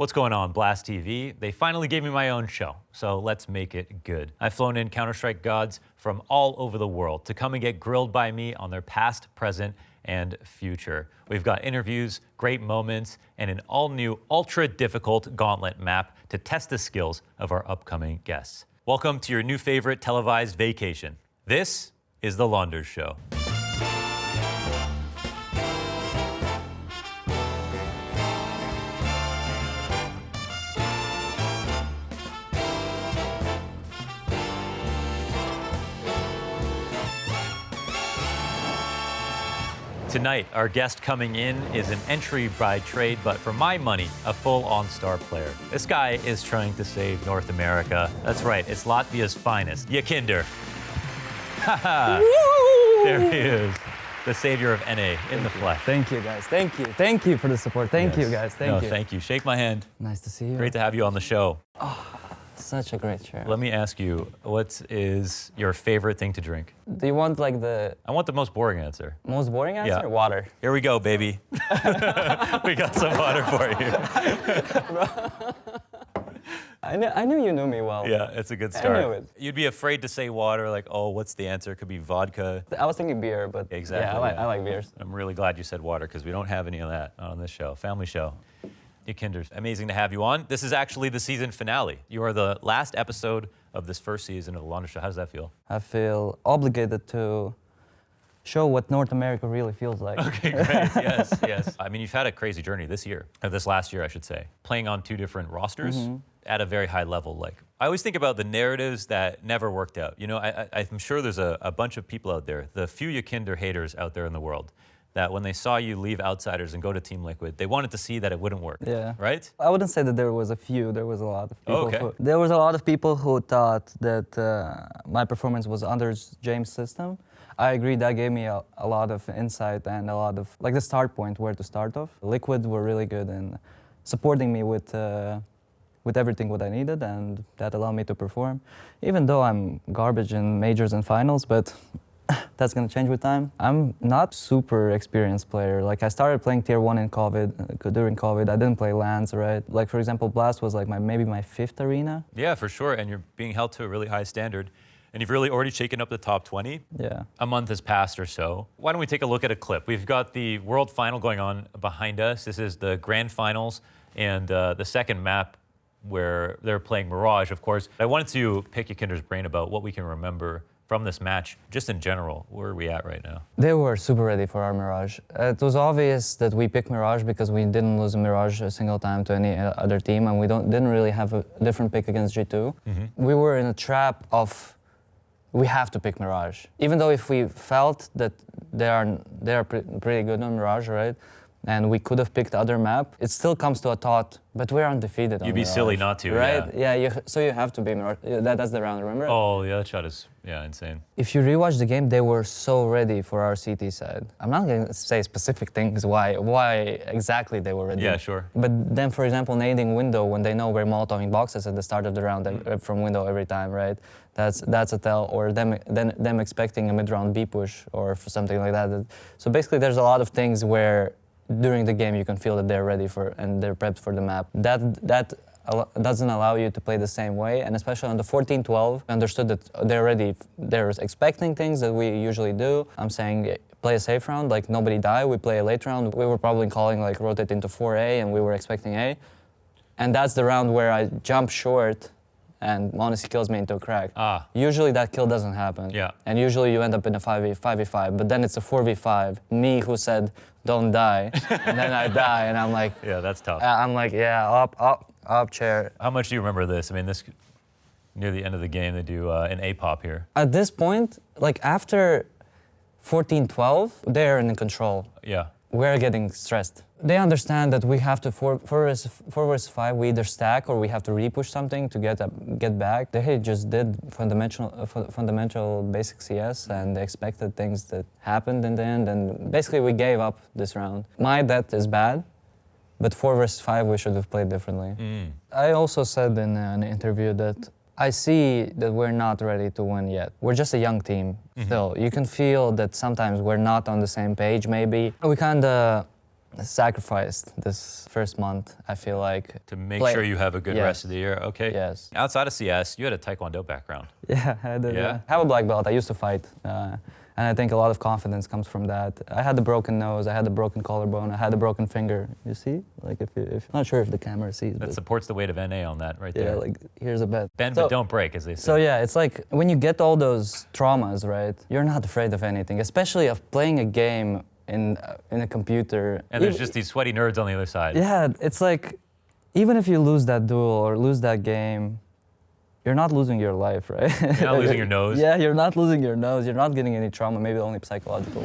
What's going on, Blast TV? They finally gave me my own show, so let's make it good. I've flown in Counter-Strike gods from all over the world to come and get grilled by me on their past, present, and future. We've got interviews, great moments, and an all-new, ultra-difficult gauntlet map to test the skills of our upcoming guests. Welcome to your new favorite televised vacation. This is the Launders Show. Tonight, our guest coming in is an entry by trade, but for my money, a full-on star player. This guy is trying to save North America. That's right, it's Latvia's finest, YEKINDAR. Haha, there he is, the savior of NA in the flesh. Thank you, guys. Thank you. Thank you for the support. Thank you, guys. Thank you. Thank you. Shake my hand. Nice to see you. Great to have you on the show. Oh, such a great show. Let me ask you, what is your favorite thing to drink? Do you want like the... I want the most boring answer. Most boring answer? Yeah. Water. Here we go, baby. We got some water for you. I knew you knew me well. Yeah, it's a good start. I knew it. You'd be afraid to say water, like, oh, what's the answer? It could be vodka. I was thinking beer, but exactly, yeah, I like beers. I'm really glad you said water because we don't have any of that on this show, family show. YEKINDAR, amazing to have you on. This is actually the season finale. You are the last episode of this first season of the Launders Show. How does that feel? I feel obligated to show what North America really feels like. Okay, great. Yes, yes. I mean, you've had a crazy journey this year, or this last year, I should say, playing on two different rosters at a very high level. Like, I always think about the narratives that never worked out. You know, I'm sure there's a bunch of people out there, the few YEKINDAR haters out there in the world, that when they saw you leave Outsiders and go to Team Liquid, they wanted to see that it wouldn't work. Yeah. Right? I wouldn't say that there was a few. There was a lot of people. Oh, okay. There was a lot of people who thought that my performance was under James' system. I agree, that gave me a lot of insight and a lot of, like, the start point where to start off. Liquid were really good in supporting me with everything what I needed, and that allowed me to perform. Even though I'm garbage in majors and finals, but that's gonna change with time. I'm not super experienced player. Like, I started playing tier 1 in COVID, during COVID. I didn't play LANs, right? Like, for example, Blast was like maybe my 5th arena. Yeah, for sure, and you're being held to a really high standard. And you've really already shaken up the top 20. Yeah. A month has passed or so. Why don't we take a look at a clip? We've got the World Final going on behind us. This is the Grand Finals and the second map where they're playing Mirage, of course. I wanted to pick YEKINDAR's brain about what we can remember from this match, just in general. Where are we at right now? They were super ready for our Mirage. It was obvious that we picked Mirage because we didn't lose a Mirage a single time to any other team, and we didn't really have a different pick against G2. We were in a trap of we have to pick Mirage. Even though if we felt that they are pretty good on Mirage, right? And we could have picked other map, it still comes to a thought, but we're undefeated on You'd be Mirage, silly not to, right? Yeah, so you have to be Mirage. That's the round, remember? Oh, yeah, that shot is, insane. If you rewatch the game, they were so ready for our CT side. I'm not going to say specific things why exactly they were ready. Yeah, sure. But then, for example, nading window, when they know we're molotoving boxes at the start of the round from window every time, right? That's a tell, or them expecting a mid-round B push or something like that. So basically, there's a lot of things where during the game you can feel that they're ready for and they're prepped for the map. That doesn't allow you to play the same way, and especially on the 14-12, I understood that they're expecting things that we usually do. I'm saying play a safe round, like nobody die, we play a late round. We were probably calling like rotate into 4A and we were expecting A. And that's the round where I jump short and Monacy kills me into a crack. Usually that kill doesn't happen. Yeah. And usually you end up in a 5v5, but then it's a 4v5. Me who said, don't die, and then I die, and I'm like... Yeah, that's tough. I'm like, yeah, up chair. How much do you remember this? I mean, this near the end of the game, they do an A-pop here. At this point, like after 14-12, they're in control. Yeah. We're getting stressed. They understand that we have to, 4 versus 5, we either stack or we have to repush something to get back. They just did fundamental basic CS, and they expected things that happened in the end, and basically we gave up this round. My bet is bad, but 4 versus 5 we should have played differently. I also said in an interview that I see that we're not ready to win yet. We're just a young team still. You can feel that sometimes we're not on the same page maybe. We kind of sacrificed this first month, I feel like. To make sure you have a good rest of the year, okay? Yes. Outside of CS, you had a Taekwondo background. Yeah, I did. Yeah? I have a black belt. I used to fight. And I think a lot of confidence comes from that. I had a broken nose, I had a broken collarbone, I had a broken finger. You see? Like if I'm not sure if the camera sees. That supports the weight of NA on that right there. Yeah, like here's a bet. Bend but don't break, as they say. So yeah, it's like when you get all those traumas, right? You're not afraid of anything, especially of playing a game in a computer. And there's just these sweaty nerds on the other side. Yeah, it's like even if you lose that duel or lose that game, you're not losing your life, right? You're not losing your nose. Yeah, you're not losing your nose. You're not getting any trauma, maybe only psychological.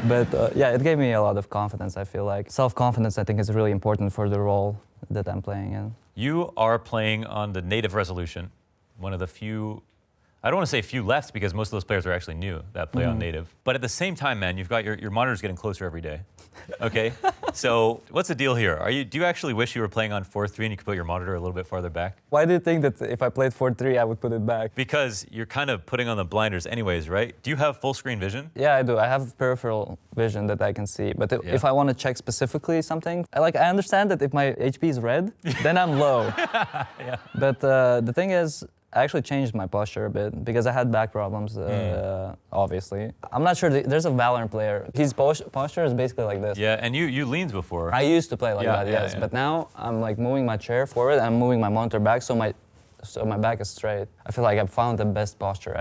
But yeah, it gave me a lot of confidence, I feel like. Self-confidence, I think, is really important for the role that I'm playing in. You are playing on the native resolution, one of the few, I don't want to say few left because most of those players are actually new that play on native. But at the same time, man, you've got your monitors getting closer every day. Okay, so what's the deal here? Do you actually wish you were playing on 4.3 and you could put your monitor a little bit farther back? Why do you think that if I played 4.3, I would put it back? Because you're kind of putting on the blinders anyways, right? Do you have full screen vision? Yeah, I do. I have peripheral vision that I can see. But if I want to check specifically something, I understand that if my HP is red, then I'm low. Yeah. But the thing is, I actually changed my posture a bit because I had back problems, obviously. I'm not sure, there's a Valorant player. His posture is basically like this. Yeah, and you leaned before. I used to play like that, yes. Yeah. But now I'm like moving my chair forward and I'm moving my monitor back so my back is straight. I feel like I've found the best posture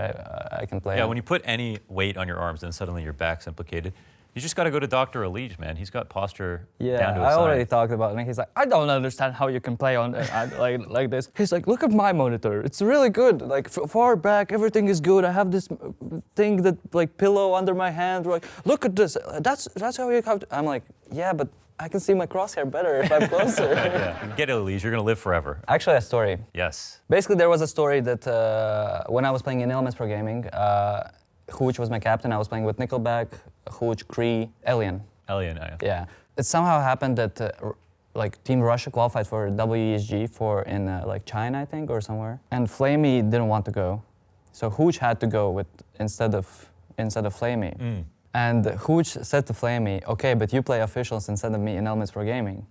I can play. Yeah, in. when you put any weight on your arms, then suddenly your back's implicated. You just got to go to Dr. Alige, man. He's got posture down to a science. I already talked about it. And he's like, I don't understand how you can play on like this. He's like, look at my monitor. It's really good. Like far back, everything is good. I have this thing that like pillow under my hand. Like, look at this. That's how you have to. I'm like, yeah, but I can see my crosshair better if I'm closer. Yeah, get it, Alige. You're gonna live forever. Actually, a story. Yes. Basically, there was a story that when I was playing in Elements Pro Gaming, Hooch was my captain. I was playing with Nickelback, Hooch, Cree, Alien. Alien, yeah. Yeah. It somehow happened that like Team Russia qualified for WESG in like China, I think, or somewhere. And Flamey didn't want to go, so Hooch had to go instead of Flamey. And Hooch said to Flamey, "Okay, but you play officials instead of me in Elements Pro Gaming."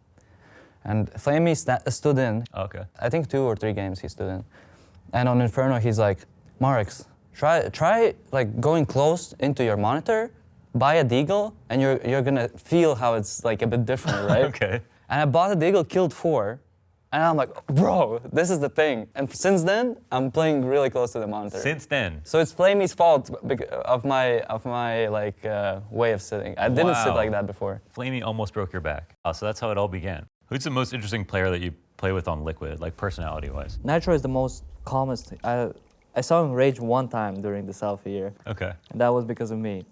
And Flamey stood in. Okay. I think 2 or 3 games he stood in. And on Inferno, he's like, "Marx, try like going close into your monitor, buy a deagle, and you're gonna feel how it's like a bit different, right?" Okay. And I bought a deagle, killed 4, and I'm like, bro, this is the thing. And since then, I'm playing really close to the monitor. Since then. So it's Flamey's fault of my like way of sitting. I didn't sit like that before. Flamey almost broke your back. Oh, so that's how it all began. Who's the most interesting player that you play with on Liquid, like personality-wise? Nitro is the most calmest. I saw him rage one time during the selfie year. Okay. And that was because of me.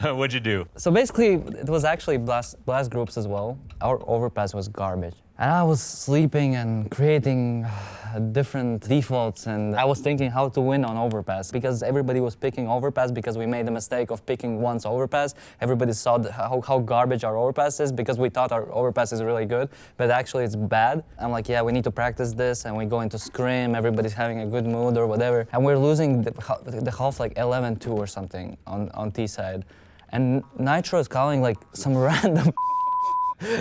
What'd you do? So basically, it was actually blast groups as well. Our overpass was garbage. And I was sleeping and creating different defaults, and I was thinking how to win on overpass because everybody was picking overpass because we made the mistake of picking once overpass. Everybody saw how garbage our overpass is because we thought our overpass is really good, but actually it's bad. I'm like, yeah, we need to practice this, and we go into scrim, everybody's having a good mood or whatever, and we're losing the half like 11-2 or something on T side. And Nitro is calling like some random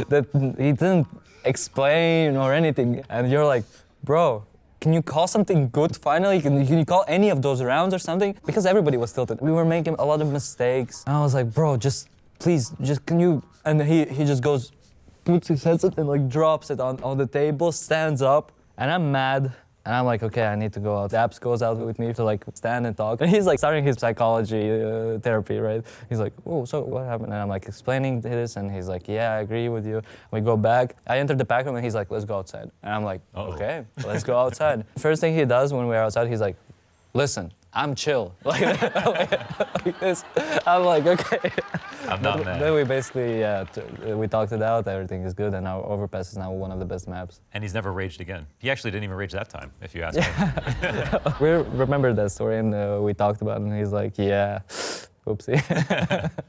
that he didn't explain or anything, and you're like, bro, can you call something good finally? Can you call any of those rounds or something? Because everybody was tilted. We were making a lot of mistakes. And I was like, bro, please, can you? And he just goes, puts his headset and like drops it on the table, stands up, and I'm mad. And I'm like, okay, I need to go out. Apps goes out with me to like stand and talk. And he's like starting his psychology therapy, right? He's like, oh, so what happened? And I'm like explaining this, and he's like, yeah, I agree with you. We go back. I enter the back room, and he's like, let's go outside. And I'm like, okay, let's go outside. First thing he does when we're outside, he's like, listen, I'm chill. Like this. I'm like, okay. I'm not mad. Then we basically, we talked it out, everything is good, and our overpass is now one of the best maps. And he's never raged again. He actually didn't even rage that time, if you ask me. We remember that story, and we talked about it, and he's like, yeah, oopsie.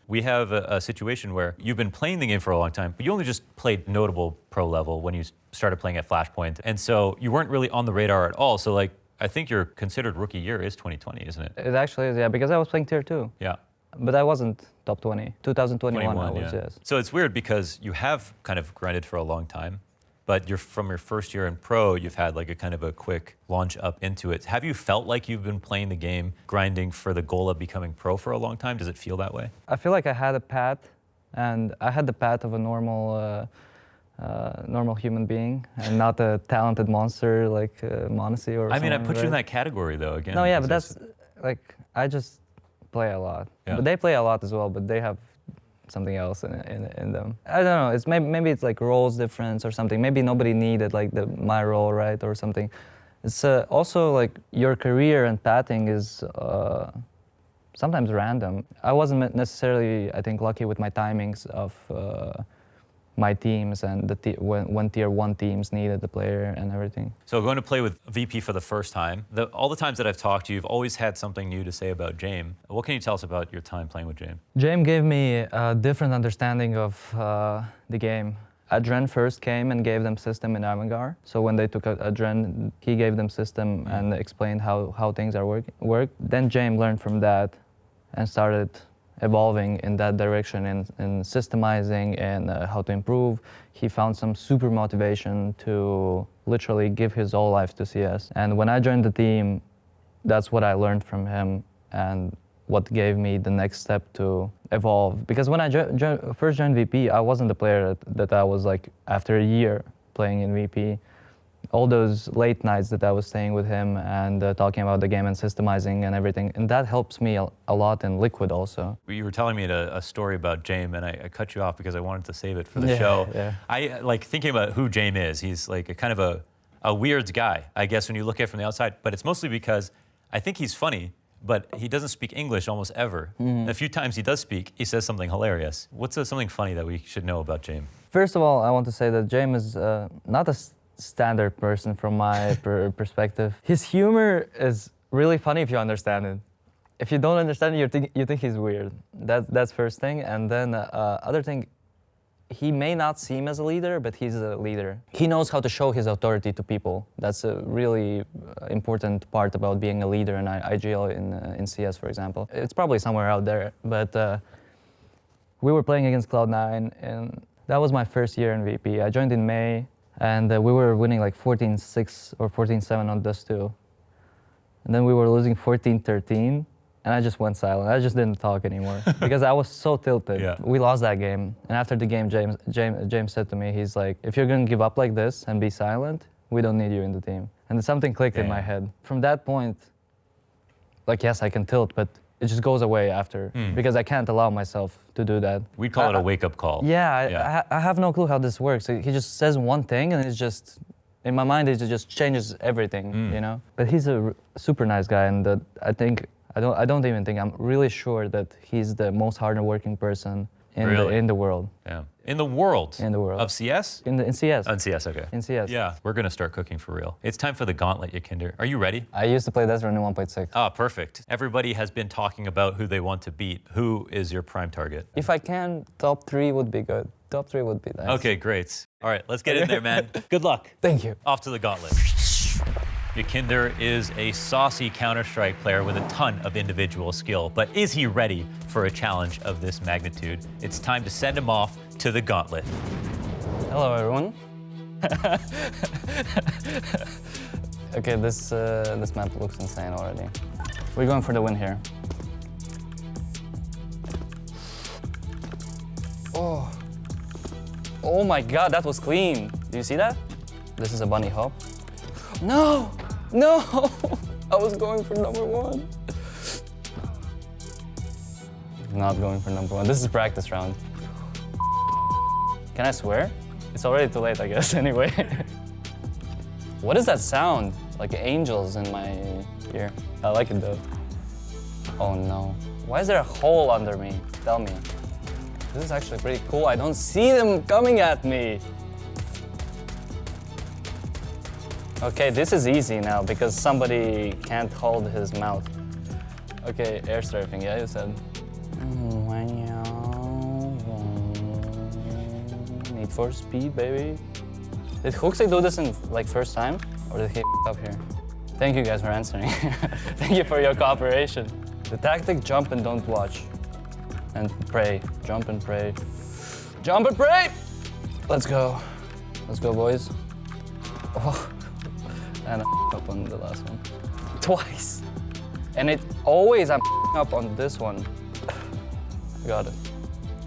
We have a situation where you've been playing the game for a long time, but you only just played notable pro level when you started playing at Flashpoint. And so you weren't really on the radar at all. So like, I think your considered rookie year is 2020, isn't it? It actually is, yeah, because I was playing tier 2. Yeah. but I wasn't top 20. 2021 I was, yeah. yes. So it's weird because you have kind of grinded for a long time, but you're from your first year in pro, you've had like a kind of a quick launch up into it. Have you felt like you've been playing the game, grinding for the goal of becoming pro for a long time? Does it feel that way? I feel like I had a path, and I had the path of a normal human being, and not a talented monster like Monacy or I mean, I someone, put you in right? that category though, again. No, yeah, but because that's like, I just play a lot. Yeah. But they play a lot as well, but they have something else in them. I don't know, it's maybe it's like roles difference or something. Maybe nobody needed like my role, right, or something. It's also like your career and pathing is sometimes random. I wasn't necessarily, I think, lucky with my timings of my teams and when tier 1 teams needed the player and everything. So going to play with VP for the first time, all the times that I've talked to you, you've always had something new to say about Jame. What can you tell us about your time playing with Jame? Jame gave me a different understanding of the game. Adren first came and gave them system in Avangard. So when they took Adren, he gave them system and explained how things are work. Then Jame learned from that and started evolving in that direction in systemizing and how to improve. He found some super motivation to literally give his whole life to CS. And when I joined the team, that's what I learned from him and what gave me the next step to evolve. Because when I first joined VP, I wasn't the player that I was like after a year playing in VP. All those late nights that I was staying with him and talking about the game and systemizing and everything, and that helps me a lot in Liquid also. You were telling me a story about Jame, and I cut you off because I wanted to save it for the show. Yeah. I like thinking about who Jame is. He's like a kind of a weird guy, I guess, when you look at it from the outside, but it's mostly because I think he's funny, but he doesn't speak English almost ever. A few times he does speak, he says something hilarious. What's something funny that we should know about Jame? First of all, I want to say that Jame is not a standard person from my perspective. His humor is really funny if you understand it. If you don't understand it, you think he's weird. That's first thing. And then other thing, he may not seem as a leader, but he's a leader. He knows how to show his authority to people. That's a really important part about being a leader in IGL in CS, for example. It's probably somewhere out there, but we were playing against Cloud9, and that was my first year in VP. I joined in May, and we were winning like 14-6 or 14-7 on Dust 2. And then we were losing 14-13, and I just went silent. I just didn't talk anymore because I was so tilted. Yeah. We lost that game, and after the game, James said to me, he's like, if you're gonna give up like this and be silent, we don't need you in the team. And something clicked in my head. From that point, like, yes, I can tilt, but it just goes away after because I can't allow myself to do that. We'd call it a wake-up call. Yeah, I have no clue how this works. He just says one thing and it's just, in my mind, it just changes everything, you know? But he's a super nice guy, and I don't even think, I'm really sure that he's the most hardworking person in the world. Yeah. In the world? In the world. Of CS? In CS. On CS, okay. In CS. Yeah, we're gonna start cooking for real. It's time for the gauntlet, YEKINDAR. Are you ready? I used to play that run in 1.6. Ah, perfect. Everybody has been talking about who they want to beat. Who is your prime target? If I can, top 3 would be good. Top 3 would be nice. Okay, great. All right, let's get in there, man. Good luck. Thank you. Off to the gauntlet. YEKINDAR is a saucy Counter-Strike player with a ton of individual skill, but is he ready for a challenge of this magnitude? It's time to send him off to the gauntlet. Hello, everyone. Okay, this map looks insane already. We're going for the win here. Oh my God, that was clean. Do you see that? This is a bunny hop. No! No! I was going for number 1. Not going for number 1. This is practice round. Can I swear? It's already too late, I guess, anyway. What is that sound? Like angels in my ear. I like it though. Oh no. Why is there a hole under me? Tell me. This is actually pretty cool. I don't see them coming at me. Okay, this is easy now because somebody can't hold his mouth. Okay, air strafing, yeah, you said. Need for speed, baby. Did Hooksy do this in like first time? Or did he up here? Thank you guys for answering. Thank you for your cooperation. The tactic, jump and don't watch. and pray. Jump and pray. Jump and pray! Let's go. Let's go, boys. Oh. And I up on the last one. Twice. And it always I'm up on this one. I got it.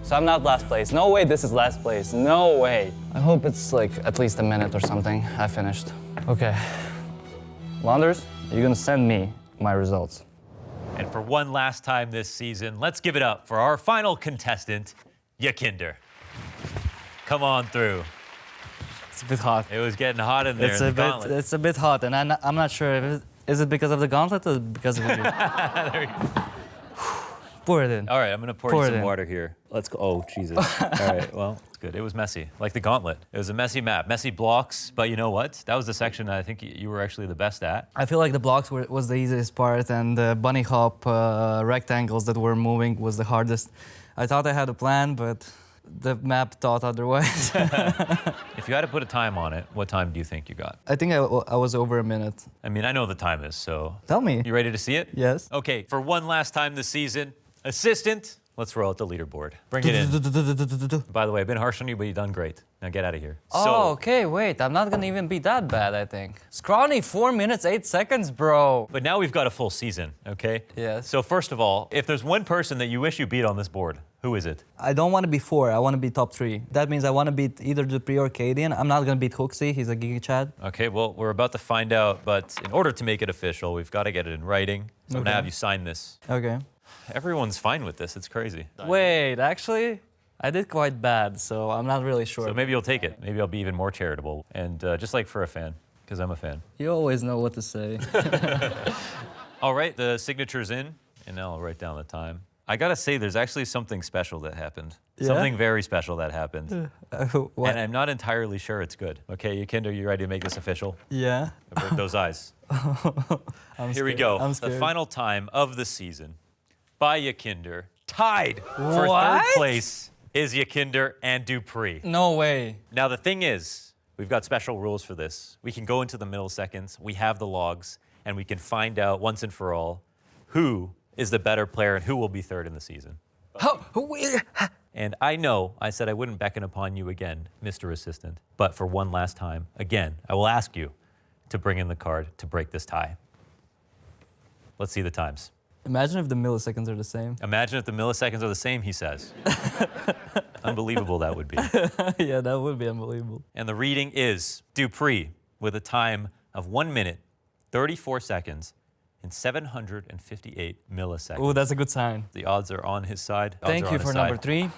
So I'm not last place. No way this is last place. No way. I hope it's like at least a minute or something. I finished. Okay. Launders, you're gonna send me my results. And for one last time this season, let's give it up for our final contestant, YEKINDAR. Come on through. It's a bit hot. It was getting hot in there. It's a bit hot, and I'm not sure if is it because of the gauntlet or because of you. There you go. Pour it in. All right, I'm gonna pour you some water here. Let's go. Oh, Jesus. All right, well, it's good. It was messy, like the gauntlet. It was a messy map, messy blocks, but you know what? That was the section that I think you were actually the best at. I feel like the blocks was the easiest part, and the bunny hop rectangles that were moving was the hardest. I thought I had a plan, but the map thought otherwise. If you had to put a time on it, what time do you think you got? I think I was over a minute. I mean, I know the time is, so. Tell me. You ready to see it? Yes. Okay, for one last time this season, assistant, let's roll out the leaderboard. Bring it in. By the way, I've been harsh on you, but you've done great. Now get out of here. Oh, okay, wait. I'm not gonna even be that bad, I think. Scrawny, 4 minutes, 8 seconds, bro. But now we've got a full season, okay? Yes. So first of all, if there's one person that you wish you beat on this board, who is it? I don't want to be 4. I want to be top 3. That means I want to beat either Dupree or Cadian. I'm not going to beat Hooksy. He's a Giga Chad. Okay, well, we're about to find out, but in order to make it official, we've got to get it in writing. So I'm gonna have you sign this. Okay. Everyone's fine with this. It's crazy. Wait, actually, I did quite bad, so I'm not really sure. So maybe you'll take it. Maybe I'll be even more charitable. And just like for a fan, because I'm a fan. You always know what to say. All right, the signature's in, and now I'll write down the time. I gotta say, there's actually something special that happened. Yeah? Something very special that happened. What? And I'm not entirely sure it's good. Okay, YEKINDAR, you ready to make this official? Yeah. Avert those eyes. Here we go. I'm The scared. final time of the season by YEKINDAR, tied for What? third place, is YEKINDAR and Dupree. No way. Now, the thing is, we've got special rules for this. We can go into the milliseconds, we have the logs, and we can find out once and for all who is the better player and who will be third in the season. And I know I said I wouldn't beckon upon you again, Mr. Assistant, but for one last time, again, I will ask you to bring in the card to break this tie. Let's see the times. Imagine if the milliseconds are the same. Imagine if the milliseconds are the same, he says. Unbelievable that would be. Yeah, that would be unbelievable. And the reading is Dupree with a time of 1 minute, 34 seconds, and 758 milliseconds. Oh, that's a good sign. The odds are on his side. Odds Thank are you on his for side. number 3.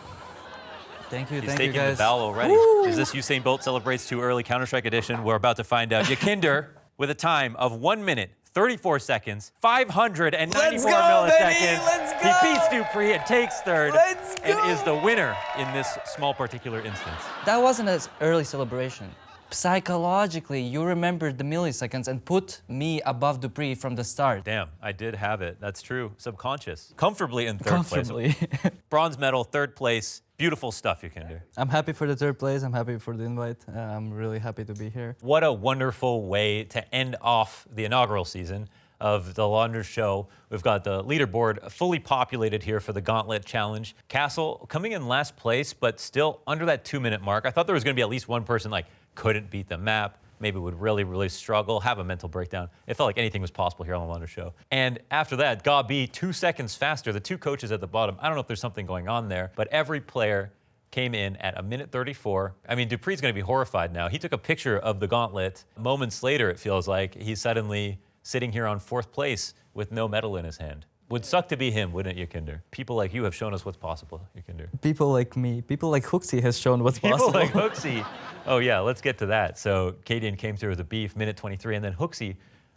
Thank you, He's thank you taking guys. the bell already. Is this Usain Bolt celebrates too early Counter-Strike edition? We're about to find out. YEKINDAR with a time of 1 minute, 34 seconds, 594 Let's go, milliseconds. baby! Let's go! He beats Dupree and takes third Let's and go! is the winner in this small particular instance. That wasn't an early celebration. Psychologically, you remembered the milliseconds and put me above Dupree from the start. Damn, I did have it. That's true. Subconscious. Comfortably in third Comfortably. place. Bronze medal, third place. Beautiful stuff, YEKINDAR. I'm happy for the third place. I'm happy for the invite. I'm really happy to be here. What a wonderful way to end off the inaugural season of the Launders Show. We've got the leaderboard fully populated here for the Gauntlet Challenge. Castle coming in last place, but still under that 2-minute mark. I thought there was going to be at least one person like couldn't beat the map, maybe would really, really struggle, have a mental breakdown. It felt like anything was possible here on the Launders Show. And after that, Gabi 2 seconds faster. The 2 coaches at the bottom, I don't know if there's something going on there, but every player came in at 1 minute 34. I mean, Dupree's going to be horrified now. He took a picture of the gauntlet. Moments later, it feels like he's suddenly sitting here on 4th place with no medal in his hand. Would suck to be him, wouldn't it, YEKINDAR? People like you have shown us what's possible, YEKINDAR. People like me, people like Hooksy has shown what's People possible. like Hooksy. Oh yeah, let's get to that. So Cadian came through with a beef, minute 23, and then Hooksy,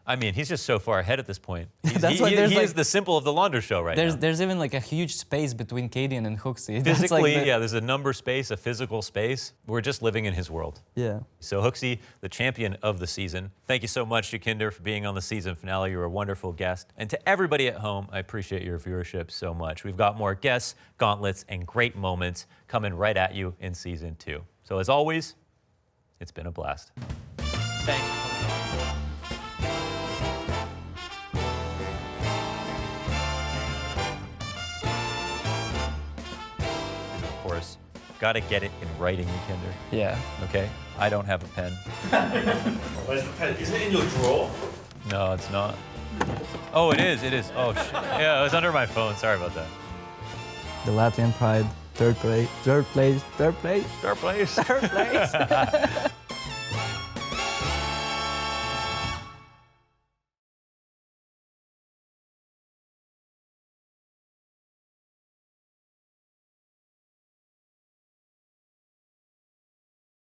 I mean, he's just so far ahead at this point. That's why there's he like- is the symbol of the Launders Show right now. There's even like a huge space between Cadian and Hooksy. That's Physically, like yeah, there's a number space, a physical space. We're just living in his world. Yeah. So Hooksy, the champion of the season. Thank you so much, YEKINDAR, for being on the season finale. You're a wonderful guest. And to everybody at home, I appreciate your viewership so much. We've got more guests, gauntlets, and great moments coming right at you in season 2. So as always, it's been a blast. Thanks. Gotta get it in writing, Yekinder. Yeah. Okay? I don't have a pen. Where's the pen? Isn't it in your drawer? No, it's not. Oh, it is. It is. Oh, shit. Yeah, it was under my phone. Sorry about that. The Latvian pride, third place, third place, third place. Third place. Third place.